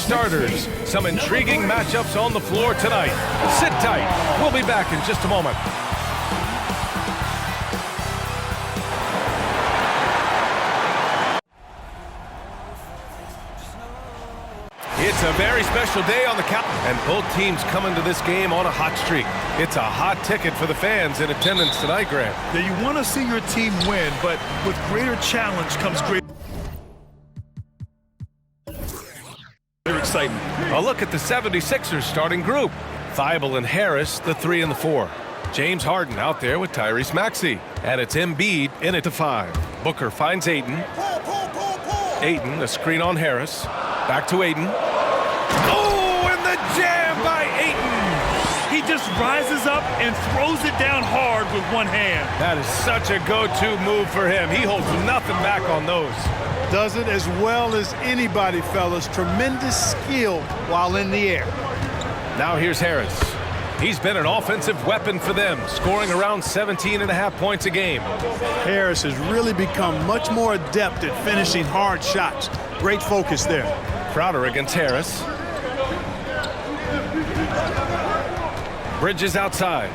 starters. Some intriguing matchups on the floor tonight. Sit tight. We'll be back in just a moment. It's a very special day on the count, and both teams come into this game on a hot streak. It's a hot ticket for the fans in attendance tonight, Grant. Now, you want to see your team win, but with greater challenge comes greater excitement. A look at the 76ers starting group. Thibault and Harris, the 3 and the 4. James Harden out there with Tyrese Maxey. And it's Embiid in at the 5. Booker finds Ayton. Ayton, a screen on Harris. Back to Ayton. Oh, and the jam by Ayton! He just rises up and throws it down hard with one hand. That is such a go-to move for him. He holds nothing back on those. Does it as well as anybody, fellas. Tremendous skill while in the air. Now here's Harris. He's been an offensive weapon for them, scoring around 17.5 points a game. Harris has really become much more adept at finishing hard shots. Great focus there. Crowder against Harris. Bridges outside.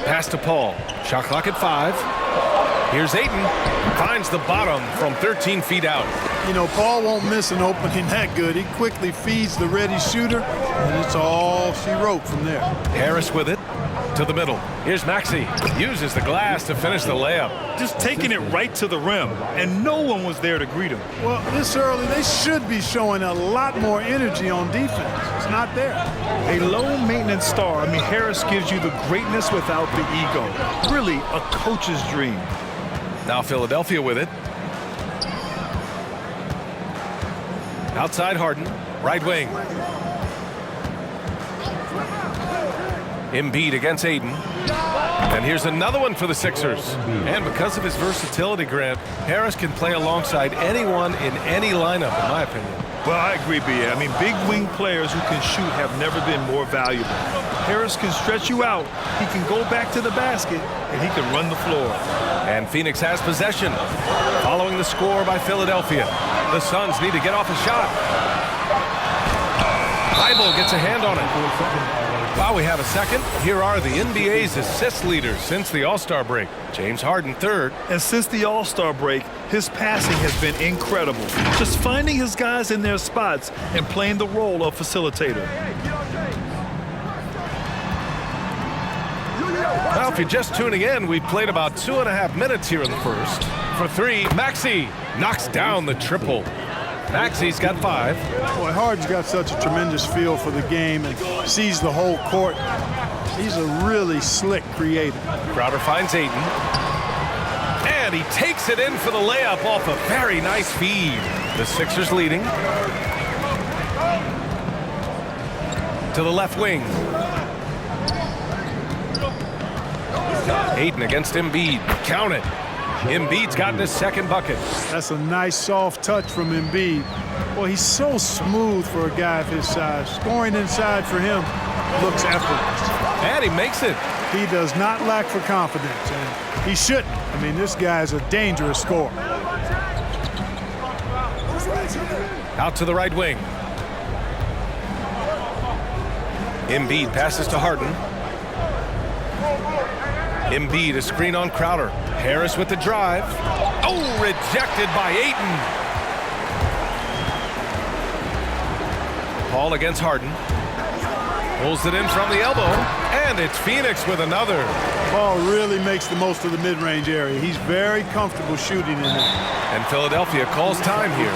Pass to Paul. Shot clock at 5. Here's Ayton. Finds the bottom from 13 feet out. You know, Paul won't miss an opening that good. He quickly feeds the ready shooter, and it's all she wrote from there. Harris with it to the middle. Here's Maxey. Uses the glass to finish the layup. Just taking it right to the rim, and no one was there to greet him. Well, this early, they should be showing a lot more energy on defense. It's not there. A low-maintenance star. I mean, Harris gives you the greatness without the ego. Really a coach's dream. Now Philadelphia with it. Outside Harden, right wing. Embiid against Ayton. And here's another one for the Sixers. And because of his versatility, Grant, Harris can play alongside anyone in any lineup, in my opinion. Well, I agree, B.A. I mean, big wing players who can shoot have never been more valuable. Harris can stretch you out. He can go back to the basket, and he can run the floor. And Phoenix has possession. Following the score by Philadelphia. The Suns need to get off a shot. Thibault gets a hand on it. While we have a second, here are the NBA's assist leaders since the All-Star break. James Harden, 3rd. And since the All-Star break, his passing has been incredible. Just finding his guys in their spots and playing the role of facilitator. Well, if you're just tuning in, we played about 2.5 minutes here in the first. For 3, Maxey knocks down the triple. Maxey's got 5. Boy, Harden's got such a tremendous feel for the game and sees the whole court. He's a really slick creator. Crowder finds Ayton. And he takes it in for the layup off a very nice feed. The Sixers leading. To the left wing. Ayton against Embiid. Count it. Embiid's gotten his 2nd bucket. That's a nice soft touch from Embiid. Boy, he's so smooth for a guy of his size. Scoring inside for him looks effortless. And he makes it. He does not lack for confidence, and he shouldn't. I mean, this guy's a dangerous scorer. Out to the right wing. Embiid passes to Harden. Embiid, a screen on Crowder. Harris with the drive. Oh, rejected by Ayton. Paul against Harden. Pulls it in from the elbow. And it's Phoenix with another. Paul really makes the most of the mid-range area. He's very comfortable shooting in there. And Philadelphia calls time here.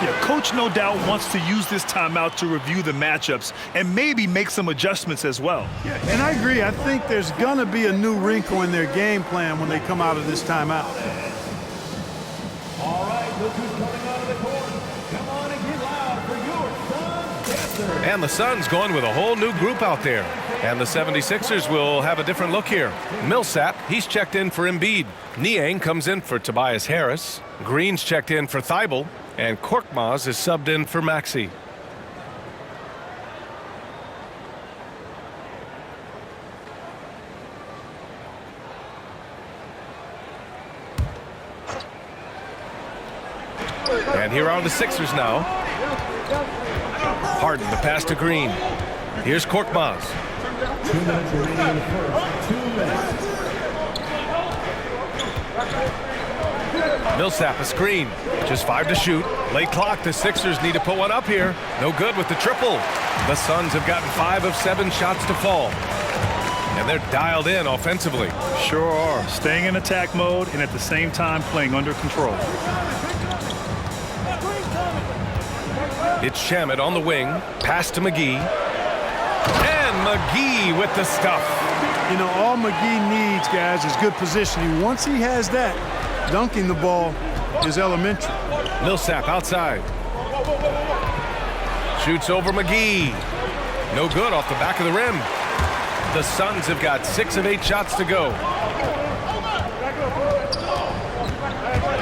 Yeah, Coach no doubt wants to use this timeout to review the matchups and maybe make some adjustments as well. Yeah, and I agree. I think there's going to be a new wrinkle in their game plan when they come out of this timeout. All right, look who's coming out of the court. Come on and get loud for your Suns. And the Suns going with a whole new group out there. And the 76ers will have a different look here. Millsap, he's checked in for Embiid. Niang comes in for Tobias Harris. Green's checked in for Thibault. And Korkmaz is subbed in for Maxey. And here are the Sixers now. Harden, the pass to Green. Here's Korkmaz. 2 minutes remaining in the first. 2 minutes. Millsap, a screen. Just 5 to shoot. Late clock. The Sixers need to put one up here. No good with the triple. The Suns have gotten 5 of 7 shots to fall. And they're dialed in offensively. Sure are. Staying in attack mode and at the same time playing under control. It's Shamet on the wing. Pass to McGee. And McGee with the stuff. You know, all McGee needs, guys, is good positioning. Once he has that, dunking the ball is elementary. Millsap outside. Shoots over McGee. No good off the back of the rim. The Suns have got 6 of 8 shots to go.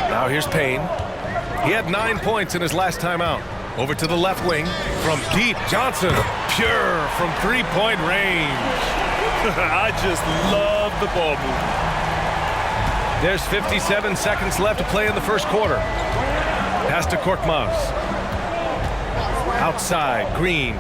Now here's Payne. He had 9 points in his last time out. Over to the left wing. From deep, Johnson. Pure from three-point range. I just love the ball movement. There's 57 seconds left to play in the first quarter. Pass to Korkmaz. Outside, Green.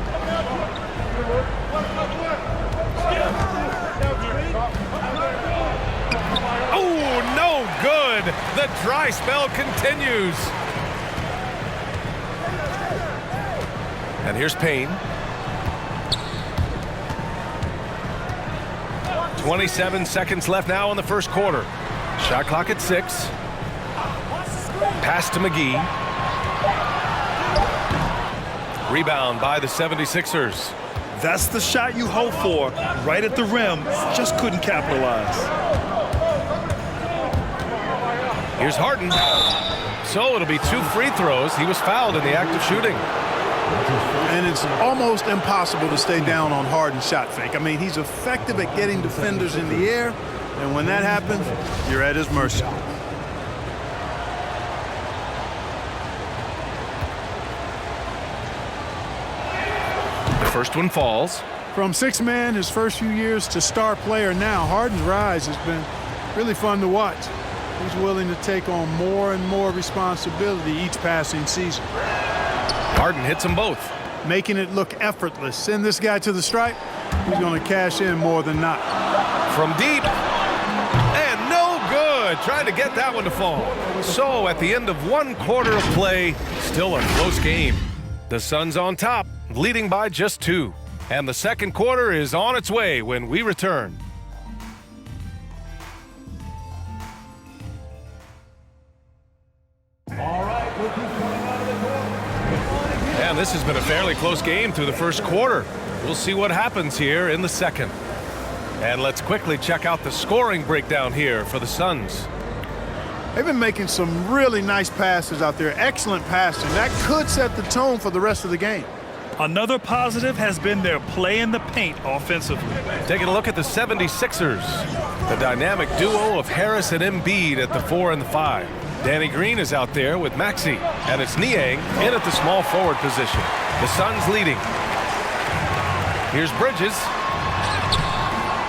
Oh, no good. The dry spell continues. And here's Payne. 27 seconds left now in the first quarter. Shot clock at 6. Pass to McGee. Rebound by the 76ers. That's the shot you hope for. Right at the rim. Just couldn't capitalize. Here's Harden. So it'll be 2 free throws. He was fouled in the act of shooting. And it's almost impossible to stay down on Harden's shot fake. I mean, he's effective at getting defenders in the air, and when that happens, you're at his mercy. The first one falls. From 6-man his first few years to star player now, Harden's rise has been really fun to watch. He's willing to take on more and more responsibility each passing season. Harden hits them both. Making it look effortless. Send this guy to the stripe, he's going to cash in more than not. From deep. And no good. Trying to get that one to fall. So at the end of 1 quarter of play, still a close game. The Suns on top, leading by just 2. And the second quarter is on its way when we return. All right, rookies coming out of the court. And this has been a fairly close game through the first quarter. We'll see what happens here in the second. And let's quickly check out the scoring breakdown here for the Suns. They've been making some really nice passes out there. Excellent passing. That could set the tone for the rest of the game. Another positive has been their play in the paint offensively. Taking a look at the 76ers. The dynamic duo of Harris and Embiid at the 4 and the 5. Danny Green is out there with Maxey, and it's Niang in at the small forward position. The Suns leading. Here's Bridges.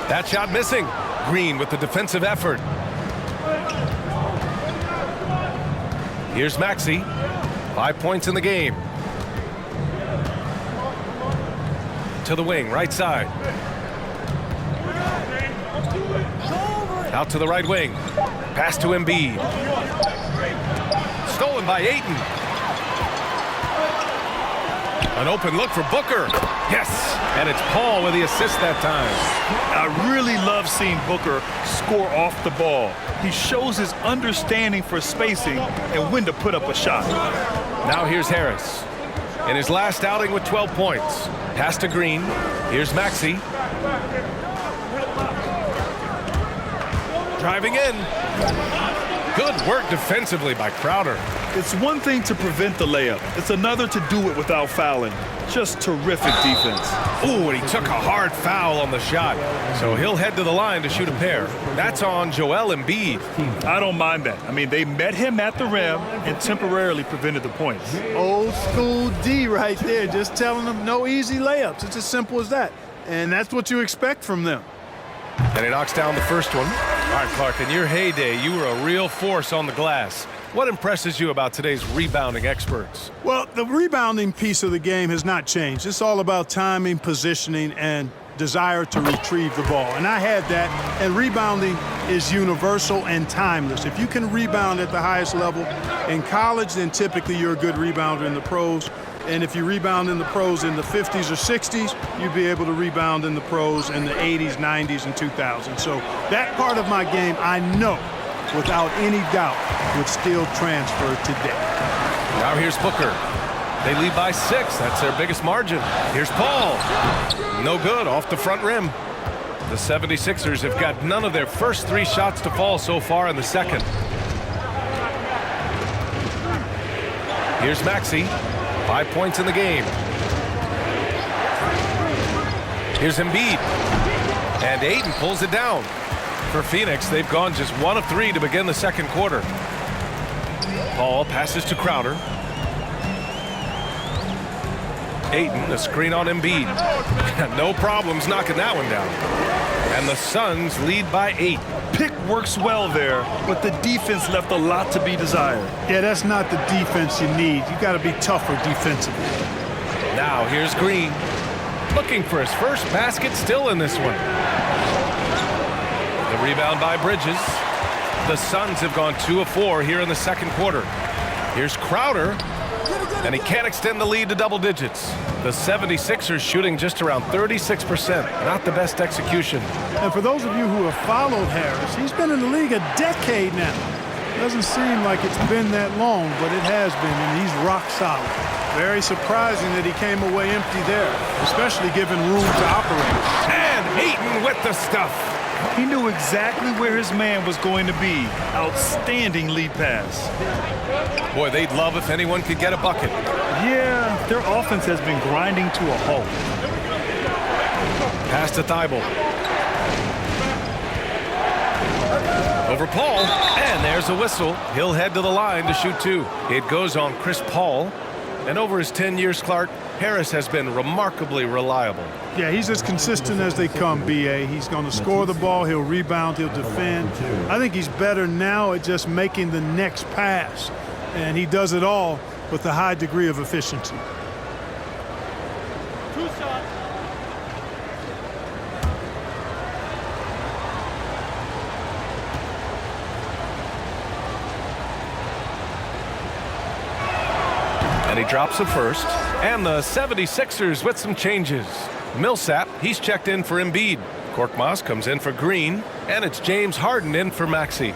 That shot missing. Green with the defensive effort. Here's Maxey. 5 points in the game. To the wing, right side. Out to the right wing. Pass to Embiid. Stolen by Ayton. An open look for Booker. Yes, and it's Paul with the assist that time. I really love seeing Booker score off the ball. He shows his understanding for spacing and when to put up a shot. Now here's Harris. In his last outing with 12 points. Pass to Green. Here's Maxey. Driving in. Good work defensively by Crowder. It's one thing to prevent the layup. It's another to do it without fouling. Just terrific defense. Ooh, and he took a hard foul on the shot. So he'll head to the line to shoot a pair. That's on Joel Embiid. I don't mind that. I mean, they met him at the rim and temporarily prevented the points. Old school D right there, just telling them no easy layups. It's as simple as that. And that's what you expect from them. And he knocks down the first one. All right, Clark, in your heyday, you were a real force on the glass. What impresses you about today's rebounding experts? Well, the rebounding piece of the game has not changed. It's all about timing, positioning, and desire to retrieve the ball. And I had that, and rebounding is universal and timeless. If you can rebound at the highest level in college, then typically you're a good rebounder in the pros. And if you rebound in the pros in the 50s or 60s, you'd be able to rebound in the pros in the 80s, 90s, and 2000s. So that part of my game, I know, without any doubt, would still transfer today. Now here's Booker. They lead by 6. That's their biggest margin. Here's Paul. No good, off the front rim. The 76ers have got none of their first 3 shots to fall so far in the second. Here's Maxey. 5 points in the game. Here's Embiid. And Ayton pulls it down. For Phoenix, they've gone just 1 of 3 to begin the second quarter. Paul passes to Crowder. Ayton, a screen on Embiid. No problems knocking that one down. And the Suns lead by 8. Pick works well there, but the defense left a lot to be desired. Yeah, that's not the defense you need. You got to be tougher defensively. Now here's Green. Looking for his first basket, still in this one. The rebound by Bridges. The Suns have gone 2 of 4 here in the second quarter. Here's Crowder. And he can't extend the lead to double digits. The 76ers shooting just around 36%. Not the best execution. And for those of you who have followed Harris, he's been in the league a decade now. Doesn't seem like it's been that long, but it has been, and he's rock solid. Very surprising that he came away empty there, especially given room to operate. And Ayton with the stuff. He knew exactly where his man was going to be. Outstanding lead pass. Boy, they'd love if anyone could get a bucket. Yeah, their offense has been grinding to a halt. Pass to Thibault. Over Paul, and there's a whistle. He'll head to the line to shoot 2. It goes on Chris Paul. And over his 10 years, Clark, Harris has been remarkably reliable. Yeah, he's as consistent as they come, B.A. He's going to score the ball, he'll rebound, he'll defend. I think he's better now at just making the next pass. And he does it all with a high degree of efficiency. 2 shots. And he drops a first. And the 76ers with some changes. Millsap, he's checked in for Embiid. Korkmaz comes in for Green. And it's James Harden in for Maxey.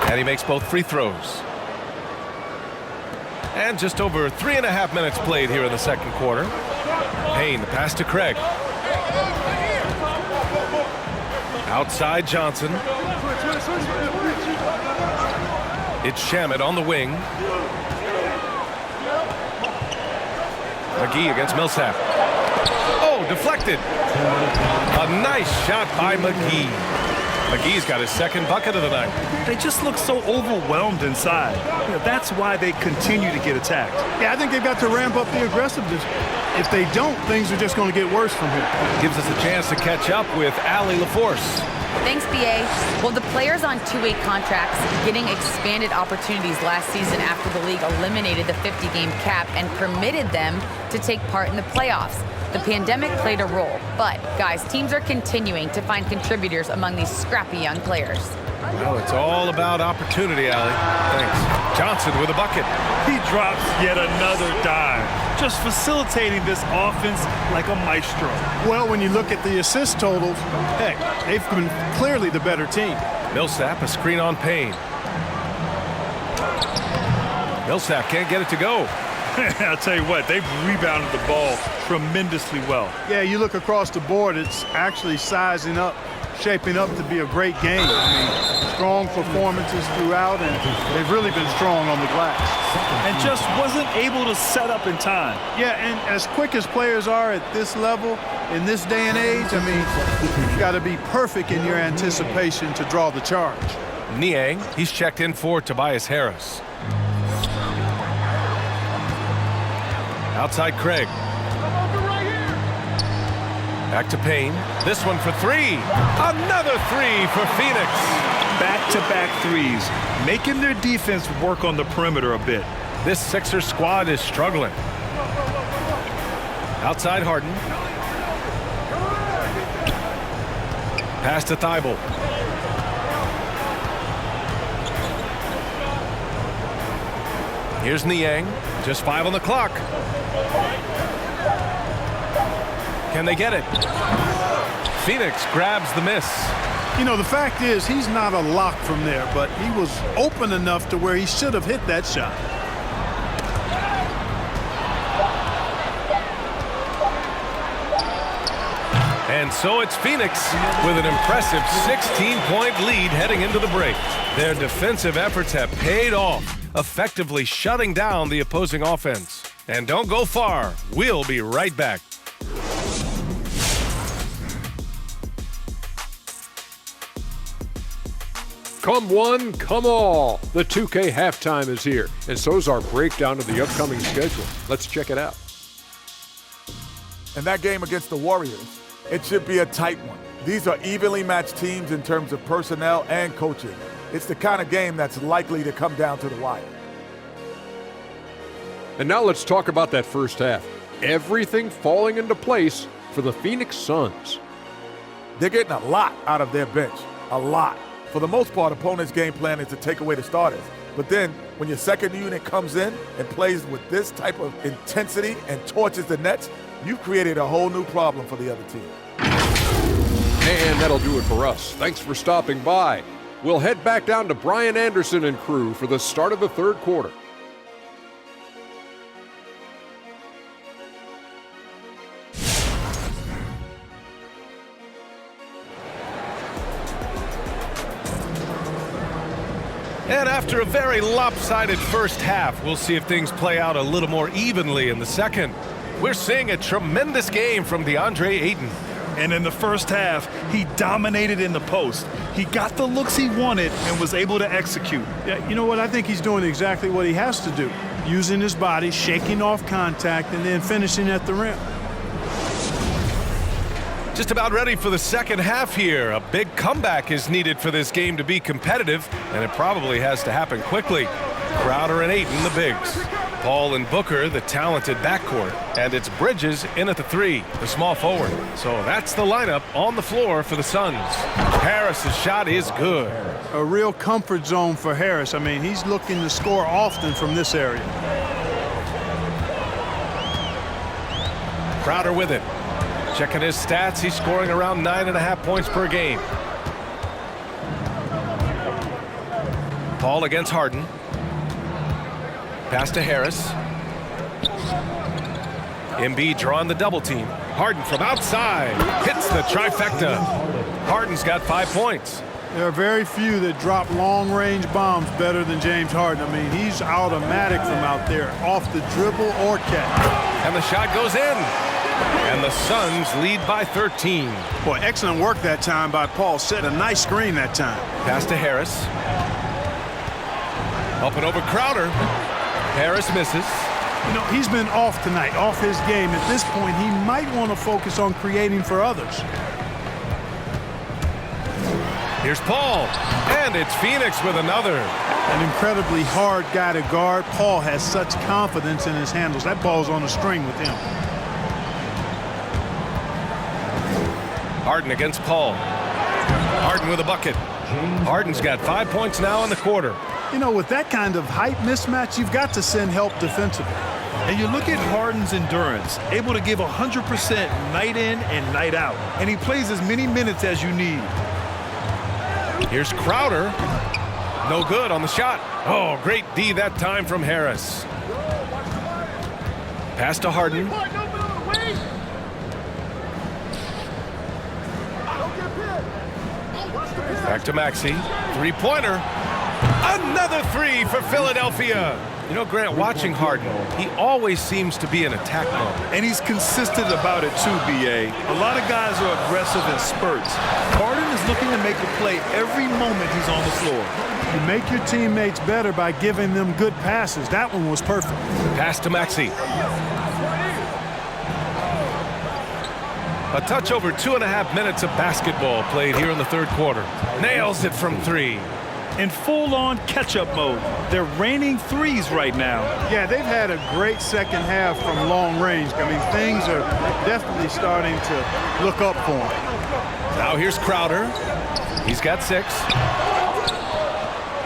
And he makes both free throws. And just over 3.5 minutes played here in the second quarter. Payne, the pass to Craig. Outside Johnson. It's Shamet on the wing. McGee against Millsap. Oh, deflected. A nice shot by McGee. McGee's got his second bucket of the night. They just look so overwhelmed inside. That's why they continue to get attacked. Yeah, I think they've got to ramp up the aggressiveness. If they don't, things are just going to get worse from here. Gives us a chance to catch up with Allie LaForce. Thanks, BA. Well, the players on 2-way contracts getting expanded opportunities last season after the league eliminated the 50-game cap and permitted them to take part in the playoffs. The pandemic played a role, but, guys, teams are continuing to find contributors among these scrappy young players. Well, it's all about opportunity, Allie. Thanks. Johnson with a bucket. He drops yet another dime, just facilitating this offense like a maestro. Well, when you look at the assist totals, heck, they've been clearly the better team. Millsap, a screen on Payne. Millsap can't get it to go. I'll tell you what, they've rebounded the ball tremendously well. Yeah, you look across the board, it's actually sizing up, shaping up to be a great game. I mean, strong performances throughout, and they've really been strong on the glass. And just wasn't able to set up in time. Yeah, and as quick as players are at this level, in this day and age, I mean, you've got to be perfect in your anticipation to draw the charge. Niang, he's checked in for Tobias Harris. Outside Craig. Back to Payne. This one for three. Another three for Phoenix. Back-to-back threes, making their defense work on the perimeter a bit. This Sixers squad is struggling. Outside Harden. Pass to Thibault. Here's Niang. Just 5 on the clock. Can they get it? Phoenix grabs the miss. You know, the fact is he's not a lock from there, but he was open enough to where he should have hit that shot. And so it's Phoenix with an impressive 16-point lead heading into the break. Their defensive efforts have paid off, effectively shutting down the opposing offense. And don't go far. We'll be right back. Come one, come all. The 2K halftime is here, and so's our breakdown of the upcoming schedule. Let's check it out. In that game against the Warriors, it should be a tight one. These are evenly matched teams in terms of personnel and coaching. It's the kind of game that's likely to come down to the wire. And now let's talk about that first half. Everything falling into place for the Phoenix Suns. They're getting a lot out of their bench, a lot. For the most part, opponents' game plan is to take away the starters. But then, when your second unit comes in and plays with this type of intensity and torches the Nets, you've created a whole new problem for the other team. And that'll do it for us. Thanks for stopping by. We'll head back down to Brian Anderson and crew for the start of the third quarter. And after a very lopsided first half, we'll see if things play out a little more evenly in the second. We're seeing a tremendous game from Deandre Ayton. And in the first half, he dominated in the post. He got the looks he wanted and was able to execute. Yeah, you know what? I think he's doing exactly what he has to do. Using his body, shaking off contact, and then finishing at the rim. Just about ready for the second half here. A big comeback is needed for this game to be competitive, and it probably has to happen quickly. Crowder and Ayton, the bigs. Paul and Booker, the talented backcourt. And it's Bridges in at the 3, the small forward. So that's the lineup on the floor for the Suns. Harris's shot is good. A real comfort zone for Harris. I mean, he's looking to score often from this area. Crowder with it. Checking his stats, he's scoring around 9.5 points per game. Paul against Harden. Pass to Harris. Embiid drawing the double team. Harden from outside. Hits the trifecta. Harden's got 5 points. There are very few that drop long-range bombs better than James Harden. I mean, he's automatic from out there, off the dribble or catch. And the shot goes in. And the Suns lead by 13. Boy, excellent work that time by Paul. Set a nice screen that time. Pass to Harris. Up and over Crowder. Harris misses. You know, he's been off tonight, off his game. At this point, he might want to focus on creating for others. Here's Paul. And it's Phoenix with another. An incredibly hard guy to guard. Paul has such confidence in his handles. That ball's on a string with him. Harden against Paul. Harden with a bucket. Harden's got 5 points now in the quarter. You know, with that kind of height mismatch, you've got to send help defensively. And you look at Harden's endurance, able to give 100% night in and night out. And he plays as many minutes as you need. Here's Crowder. No good on the shot. Oh, great D that time from Harris. Pass to Harden. Back to Maxey. Three-pointer. Another 3 for Philadelphia. You know, Grant, watching Harden, he always seems to be in attack mode. And he's consistent about it too, B.A. A lot of guys are aggressive in spurts. Harden is looking to make a play every moment he's on the floor. You make your teammates better by giving them good passes. That one was perfect. Pass to Maxey. A touch over 2.5 minutes of basketball played here in the third quarter. Nails it from 3. In full-on catch-up mode. They're raining threes right now. Yeah, they've had a great second half from long range. I mean, things are definitely starting to look up for them. Now here's Crowder. He's got 6.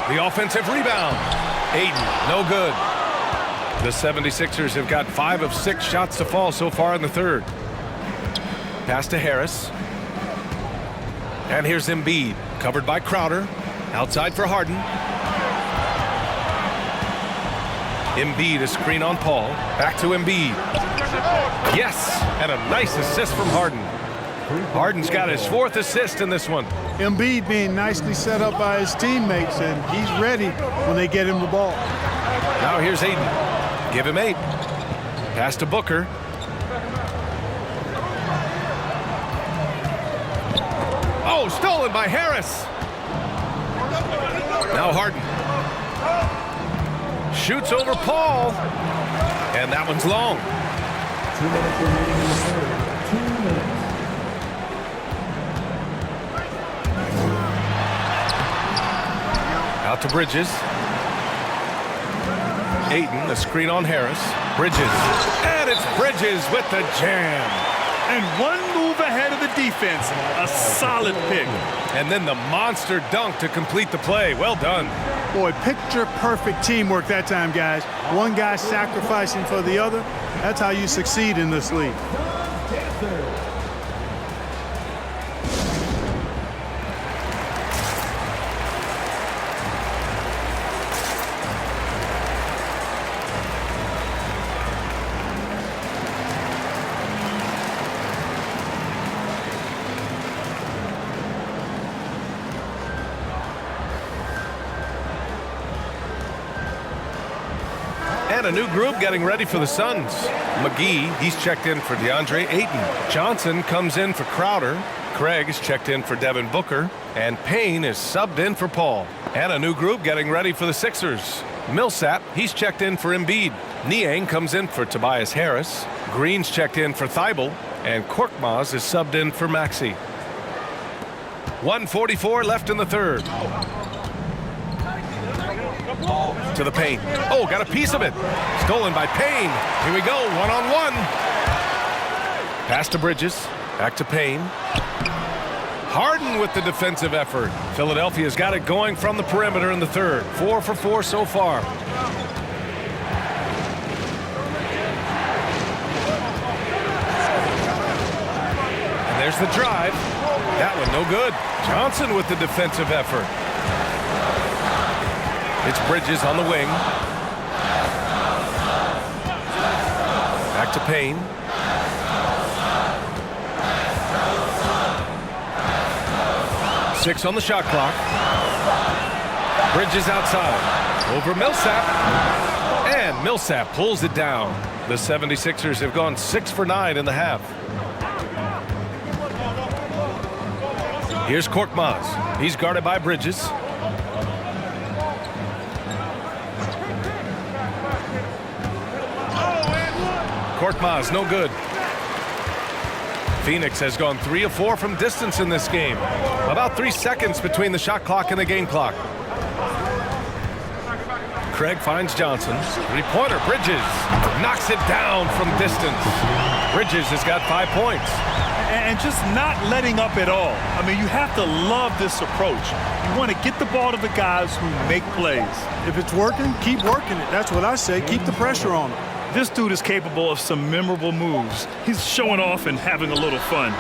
The offensive rebound. Ayton, no good. The 76ers have got 5 of 6 shots to fall so far in the third. Pass to Harris. And here's Embiid, covered by Crowder. Outside for Harden. Embiid, a screen on Paul. Back to Embiid. Yes, and a nice assist from Harden. Harden's got his 4th assist in this one. Embiid being nicely set up by his teammates, and he's ready when they get him the ball. Now here's Ayton. Give him 8. Pass to Booker. Oh, stolen by Harris. Now Harden. Shoots over Paul. And that one's long. 2 minutes remaining in the third. 2 minutes. Out to Bridges. Ayton, a screen on Harris. Bridges. And it's Bridges with the jam. And one move ahead of the defense. A solid pick. And then the monster dunk to complete the play. Well done. Boy, picture-perfect teamwork that time, guys. One guy sacrificing for the other. That's how you succeed in this league. And a new group getting ready for the Suns. McGee, he's checked in for Deandre Ayton. Johnson comes in for Crowder. Craig is checked in for Devin Booker. And Payne is subbed in for Paul. And a new group getting ready for the Sixers. Millsap, he's checked in for Embiid. Niang comes in for Tobias Harris. Green's checked in for Thibault. And Korkmaz is subbed in for Maxey. 1:44 left in the third. To the paint. Oh, got a piece of it. Stolen by Payne. Here we go, one-on-one. Pass to Bridges. Back to Payne. Harden with the defensive effort. Philadelphia's got it going from the perimeter in the third. 4 for 4 so far. And there's the drive. That one no good. Johnson with the defensive effort. It's Bridges on the wing. Back to Payne. Six on the shot clock. Bridges outside. Over Millsap. And Millsap pulls it down. The 76ers have gone 6 for 9 in the half. Here's Korkmaz. He's guarded by Bridges. Korkmaz, no good. Phoenix has gone 3 of 4 from distance in this game. About 3 seconds between the shot clock and the game clock. Craig finds Johnson. Three-pointer, Bridges. Knocks it down from distance. Bridges has got 5 points. And just not letting up at all. I mean, you have to love this approach. You want to get the ball to the guys who make plays. If it's working, keep working it. That's what I say. Keep the pressure on them. This dude is capable of some memorable moves. He's showing off and having a little fun.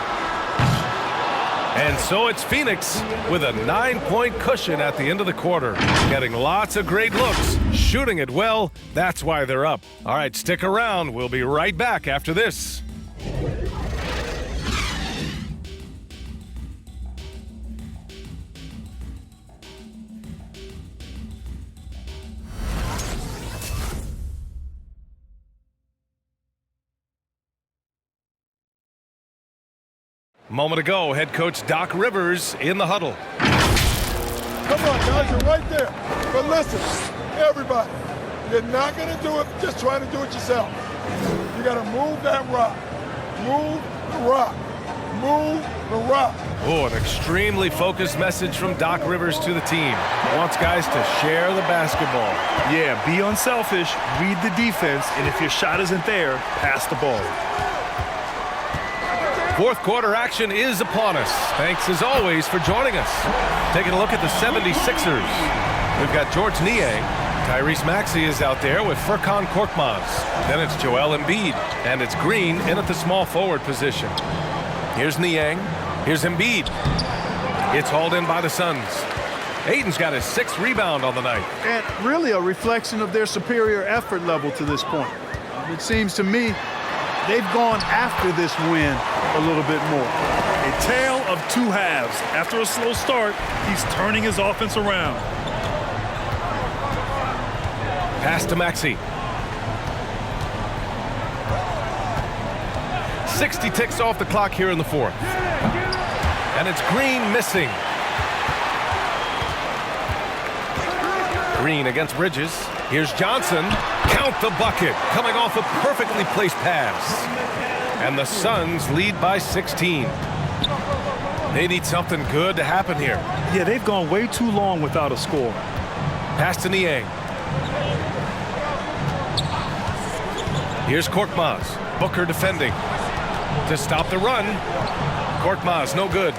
And so it's Phoenix with a 9-point cushion at the end of the quarter. Getting lots of great looks, shooting it well. That's why they're up. All right, stick around. We'll be right back after this. Moment ago, head coach Doc Rivers in the huddle. Come on, guys, you're right there. But listen, everybody, you're not going to do it just trying to do it yourself. You got to move that rock. Move the rock. move the rock. Oh, an extremely focused message from Doc Rivers to the team. He wants guys to share the basketball. Yeah, be unselfish, read the defense, and if your shot isn't there, pass the ball. Fourth quarter action is upon us. Thanks as always for joining us. Taking a look at the 76ers. We've got George Niang. Tyrese Maxey is out there with Furkan Korkmaz. Then it's Joel Embiid. And it's Green in at the small forward position. Here's Niang. Here's Embiid. It's hauled in by the Suns. Ayton's got his 6th rebound on the night. And really a reflection of their superior effort level to this point. It seems to me they've gone after this win a little bit more. A tale of two halves. After a slow start, he's turning his offense around. Pass to Maxey. 60 ticks off the clock here in the fourth. And it's Green missing. Green against Bridges. Here's Johnson. Count the bucket. Coming off a perfectly placed pass. And the Suns lead by 16. They need something good to happen here. Yeah, they've gone way too long without a score. Pass to Niang. Here's Korkmaz. Booker defending. To stop the run. Korkmaz, no good.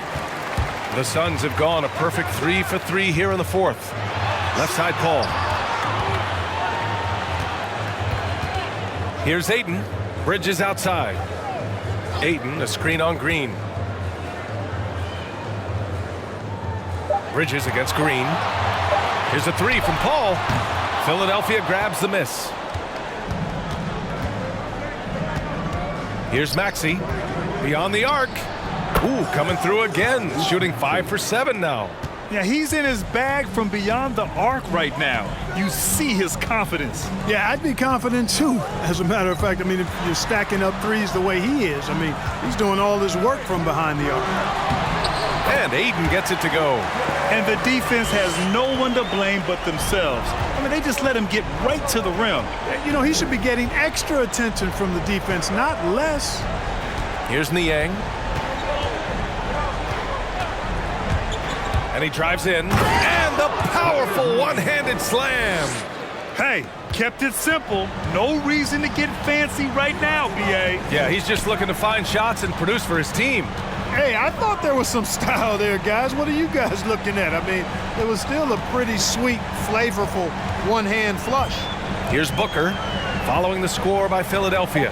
The Suns have gone a perfect 3 for 3 here in the fourth. Left side Paul. Here's Ayton. Bridges outside. Ayton, a screen on Green. Bridges against Green. Here's a 3 from Paul. Philadelphia grabs the miss. Here's Maxey. Beyond the arc. Ooh, coming through again. Shooting 5 for 7 now. Yeah, he's in his bag from beyond the arc right now. You see his confidence. Yeah, I'd be confident too. As a matter of fact, I mean, if you're stacking up threes the way he is, I mean, he's doing all his work from behind the arc. And Ayton gets it to go. And the defense has no one to blame but themselves. I mean, they just let him get right to the rim. You know, he should be getting extra attention from the defense, not less. Here's Niang. And he drives in. And the powerful one-handed slam. Hey, kept it simple. No reason to get fancy right now, B.A. Yeah, he's just looking to find shots and produce for his team. Hey, I thought there was some style there, guys. What are you guys looking at? I mean, it was still a pretty sweet, flavorful one-hand flush. Here's Booker, following the score by Philadelphia.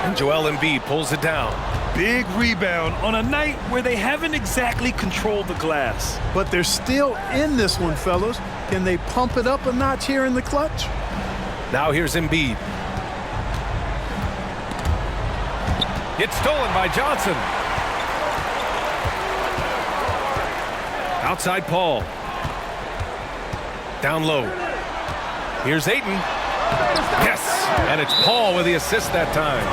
And Joel Embiid pulls it down. Big rebound on a night where they haven't exactly controlled the glass. But they're still in this one, fellas. Can they pump it up a notch here in the clutch? Now here's Embiid. It's stolen by Johnson. Outside Paul. Down low. Here's Ayton. Yes! And it's Paul with the assist that time.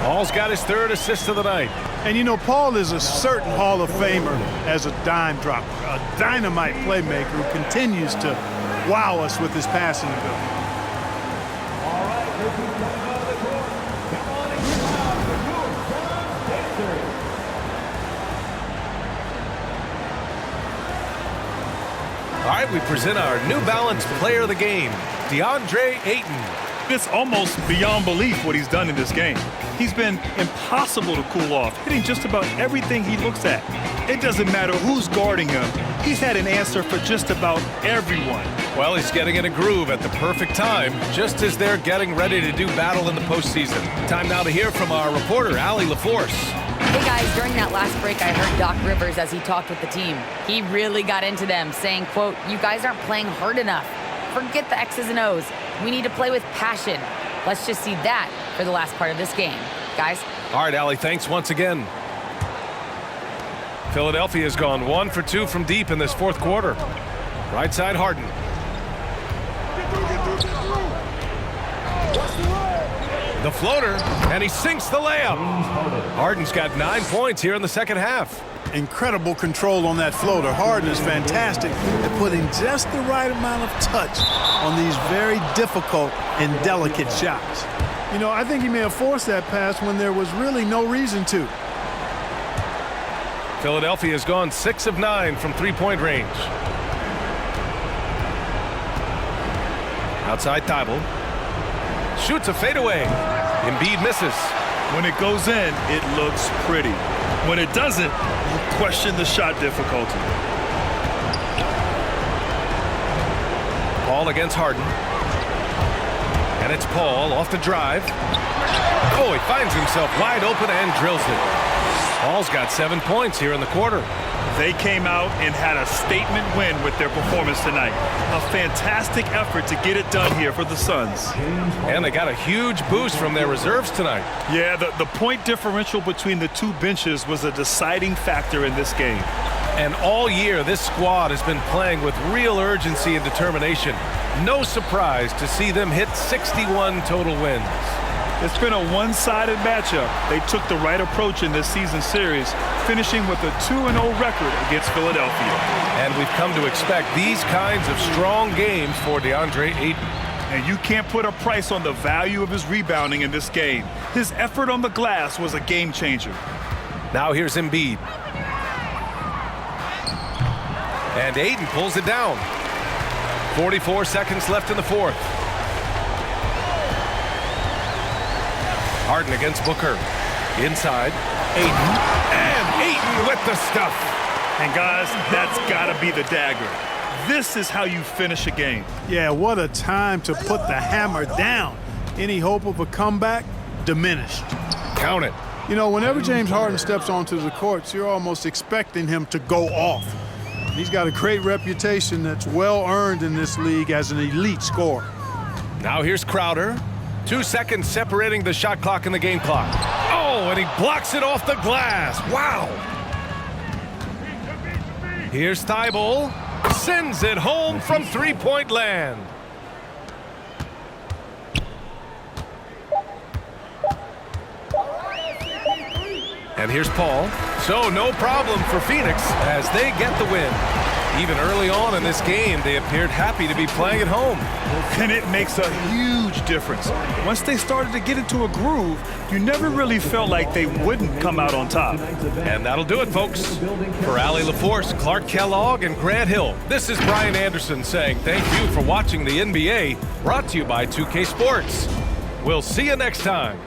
Paul's got his 3rd assist of the night. And you know, Paul is a certain Hall of Famer as a dime dropper, a dynamite playmaker who continues to wow us with his passing ability. All right, this is coming out of the court. Come on and get loud for your son, Dexter. All right, we present our New Balance Player of the Game, Deandre Ayton. It's almost beyond belief what he's done in this game. He's been impossible to cool off, hitting just about everything he looks at. It doesn't matter who's guarding him. He's had an answer for just about everyone. Well, he's getting in a groove at the perfect time, just as they're getting ready to do battle in the postseason. Time now to hear from our reporter, Allie LaForce. Hey guys, during that last break, I heard Doc Rivers as he talked with the team. He really got into them, saying, quote, "You guys aren't playing hard enough. Forget the X's and O's. We need to play with passion." Let's just see that for the last part of this game. Guys? All right, Allie, thanks once again. Philadelphia has gone 1 for 2 from deep in this fourth quarter. Right side, Harden. The floater, and he sinks the layup. Harden's got 9 points here in the second half. Incredible control on that floater. Harden is fantastic at putting just the right amount of touch on these very difficult and delicate shots. You know, I think he may have forced that pass when there was really no reason to. Philadelphia has gone 6 of 9 from three-point range. Outside Thibault. Shoots a fadeaway. Embiid misses. When it goes in, it looks pretty. When it doesn't, you question the shot difficulty. Paul against Harden. And it's Paul off the drive. Oh, he finds himself wide open and drills it. Paul's got 7 points here in the quarter. They came out and had a statement win with their performance tonight. A fantastic effort to get it done here for the Suns. And they got a huge boost from their reserves tonight. Yeah, the point differential between the two benches was a deciding factor in this game. And all year, this squad has been playing with real urgency and determination. No surprise to see them hit 61 total wins. It's been a one-sided matchup. They took the right approach in this season series, finishing with a 2-0 record against Philadelphia. And we've come to expect these kinds of strong games for Deandre Ayton. And you can't put a price on the value of his rebounding in this game. His effort on the glass was a game changer. Now here's Embiid. And Ayton pulls it down. 44 seconds left in the fourth. Harden against Booker. Inside. Ayton. And Ayton with the stuff. And guys, that's got to be the dagger. This is how you finish a game. Yeah, what a time to put the hammer down. Any hope of a comeback? Diminished. Count it. You know, whenever James Harden steps onto the courts, you're almost expecting him to go off. He's got a great reputation that's well earned in this league as an elite scorer. Now here's Crowder. 2 seconds separating the shot clock and the game clock. Oh, and he blocks it off the glass. Wow. Here's Thibault. Sends it home from three-point land. And here's Paul. So no problem for Phoenix as they get the win. Even early on in this game, they appeared happy to be playing at home. And it makes a huge difference. Once they started to get into a groove, you never really felt like they wouldn't come out on top. And that'll do it, folks. For Allie LaForce, Clark Kellogg, and Grant Hill, this is Brian Anderson saying thank you for watching the NBA, brought to you by 2K Sports. We'll see you next time.